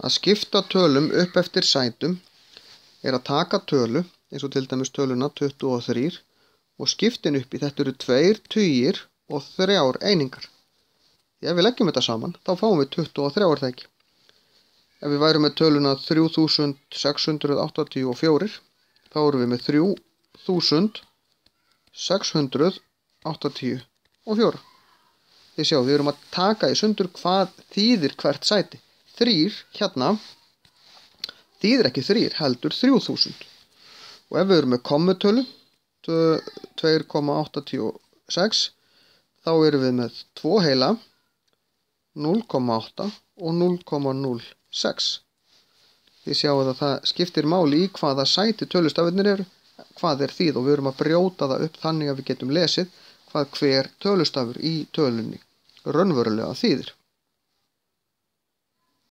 Að skipta tölum upp eftir sætum er að taka tölu, eins og til dæmis töluna 23, og skipta henni upp í þetta eru 2 tugir og 3 einingar. Ef við leggjum þetta saman, þá fáum við 23 er það ekki. Ef við værum með töluna 3684, þá erum við með 3684. Þið sjáum, við erum að taka í sundur hvað þýðir hvert sæti. 3 hérna þýðir ekki 3, heldur 3000. Og ef við erum með kommutölu 2,86, þá erum við með 2 heila, 0,8 og 0,06. Þið sjáum að það skiptir máli í hvaða sæti tölustafirnir eru, hvað þýð, og við erum að brjóta það upp þannig að við getum lesið hvað hver tölustafur í tölunni raunverulega þýðir.